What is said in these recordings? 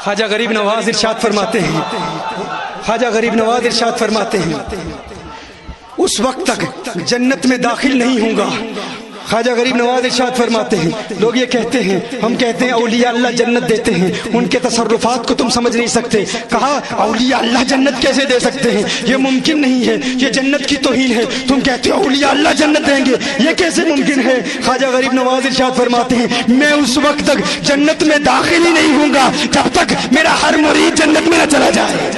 ख्वाजा गरीब नवाज इरशाद फरमाते हैं, ख्वाजा गरीब नवाज इरशाद फरमाते हैं, उस वक्त तक जन्नत में दाखिल नहीं होगा। ख्वाजा गरीब नवाज इरशाद फरमाते हैं, लोग ये कहते हैं, हम कहते हैं औलिया अल्लाह जन्नत देते हैं, उनके तसर्रुफात को तुम समझ नहीं सकते। कहा औलिया अल्लाह जन्नत कैसे दे सकते हैं, ये मुमकिन नहीं है, ये जन्नत की तौहीन है। तुम कहते हो औलिया अल्लाह जन्नत देंगे, ये कैसे मुमकिन है। ख्वाजा गरीब नवाज इरशाद फरमाते हैं, मैं उस वक्त तक जन्नत में दाखिल ही नहीं होऊंगा जब तक मेरा हर मुरीद जन्नत में न चला जाए।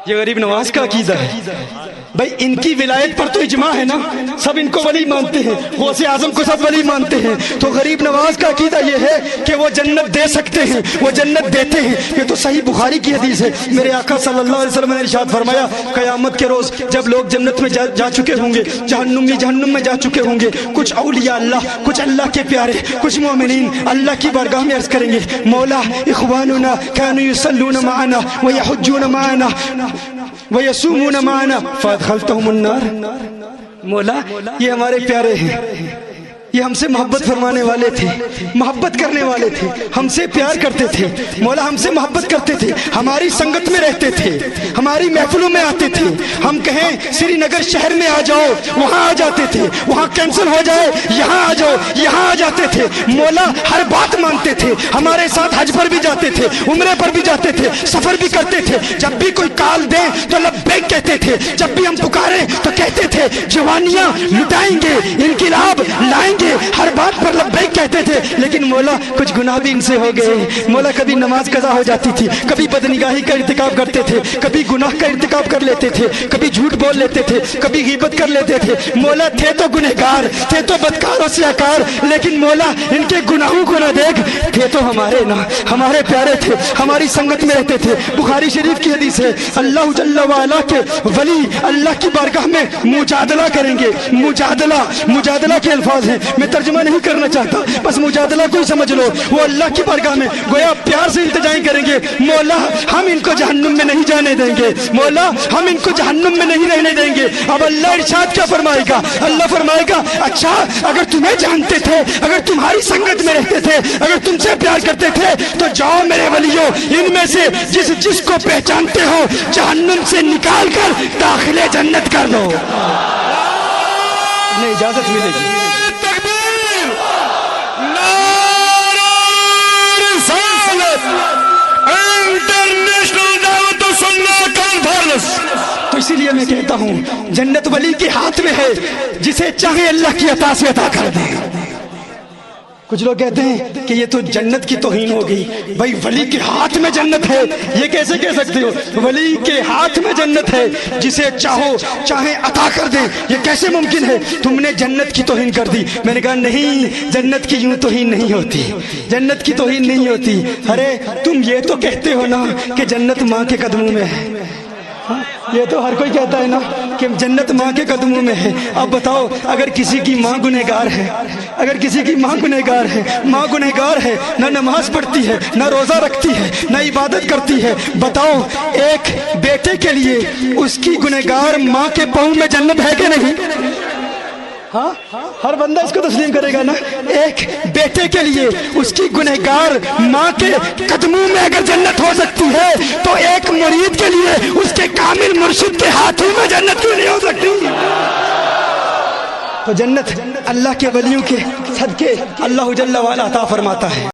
ये गरीब नवाज का अकीदा है। भाई इनकी विलायत पर तो इजमा है ना, सब इनको वली मानते हैं, गौसे आजम को सब वली मानते हैं। तो गरीब नवाज का अकीदा ये है कि वो जन्नत दे सकते हैं, वो जन्नत देते हैं। ये तो सही बुखारी की हदीस है। मेरे आका सल्लल्लाहु अलैहि वसल्लम ने इरशाद फरमाया, क़यामत के रोज जब लोग जन्नत में जा चुके होंगे, जहन्नुम में जा चुके होंगे, कुछ औलिया अल्लाह, कुछ अल्लाह के प्यारे, कुछ मोमिनीन अल्लाह की बारगाह में अर्ज करेंगे, मौला इख्वानुना कानू युसल्लूना माना व यहुज्जूना माना व यसूमूना माना फअदखलतहुमुन नार। मौला ये हमारे प्यारे हैं, ये हमसे मोहब्बत फरमाने वाले थे, मोहब्बत करने वाले थे, हमसे प्यार करते थे। मौला हमसे मोहब्बत करते थे, हमारी संगत में रहते थे, हमारी महफिलों में आते थे। हम कहें श्रीनगर शहर में आ जाओ, वहां आ जाते थे, वहां कैंसिल हो जाए यहाँ आ जाओ, यहाँ आ जाते थे। मौला हर बात मानते थे, हमारे साथ हज पर भी जाते थे, उम्रे पर भी जाते थे, सफर भी करते थे। जब भी कोई काल दे तो लब्बैक कहते थे, जब भी हम पुकारे तो कहते थे जवानियां लुटाएंगे, इनकिलाब लाएंगे, हर बात पर लब्बैक कहते थे। लेकिन मौला कुछ गुनाह भी इनसे हो गए। मौला कभी नमाज कज़ा हो जाती थी, कभी बदनिगाही का इर्तिकाब करते थे, कभी गुनाह का इर्तिकाब कर लेते थे, कभी झूठ बोल लेते थे, कभी गीबत कर लेते थे। मौला थे तो गुनहगार, थे तो बदकारों से आकार, लेकिन मौला इनके गुनाहों को न देख, थे तो हमारे ना, हमारे प्यारे थे, हमारी संगत में रहते थे। बुखारी शरीफ की हदीस है, अल्लाह जल्ल व अला के वली अल्लाह की बारगाह में मुजादला करेंगे। मुजादला के अल्फाज हैं, मैं तर्जुमा नहीं करना चाहता, बस मुजादला को ही समझ लो। वो अल्लाह की बारगाह में गोया प्यार से इल्तिजाएं करेंगे, मौला हम इनको जहन्नुम में नहीं जाने देंगे, मौला हम इनको जहन्नुम में नहीं रहने देंगे। अब अल्लाह इरशाद क्या फरमाएगा, अल्लाह फरमाएगा, अच्छा अगर तुम्हें जानते थे, अगर तुम्हारी संगत में रहते थे, अगर तुमसे प्यार करते थे, तो जाओ मेरे वलियों, इनमें से जिसको पहचानते हो जहन्नुम से निकाल कर दाखिले जन्नत कर दो। नहीं इजाजत मिलेगी। तो इसीलिए मैं कहता हूँ जन्नत वली के हाथ में है, जिसे चाहे अल्लाह की अता से अता कर दे। कुछ लोग कहते हैं कि ये तो जन्नत की तौहीन हो गई। भाई वली के हाथ में जन्नत है, ये कैसे कह सकते हो? वली के हाथ में जन्नत है, जिसे चाहो चाहे अता कर दे, ये कैसे मुमकिन है? तुमने जन्नत की तौहीन कर दी। मैंने कहा नहीं, जन्नत की यूं तौहीन नहीं होती, जन्नत की तौहीन नहीं होती। अरे तुम ये तो कहते हो ना कि जन्नत माँ के कदमों में है, ये तो हर कोई कहता है ना कि जन्नत माँ के कदमों में है। अब बताओ, अगर किसी की माँ गुनहगार है, अगर किसी की माँ गुनहगार है, माँ गुनहगार है, ना नमाज पढ़ती है, ना रोज़ा रखती है, ना इबादत करती है, बताओ एक बेटे के लिए उसकी गुनहगार माँ के पाँव में जन्नत है कि नहीं? हाँ, हर बंदा इसको तस्लीम करेगा ना। एक बेटे के लिए उसकी गुनहगार माँ के कदमों में अगर जन्नत हो सकती है, तो एक मुरीद के लिए उसके कामिल मुर्शिद के हाथों में जन्नत क्यों नहीं हो सकती? तो जन्नत अल्लाह के वलियों के सदके अल्लाह जल्ल व अला अता फरमाता है।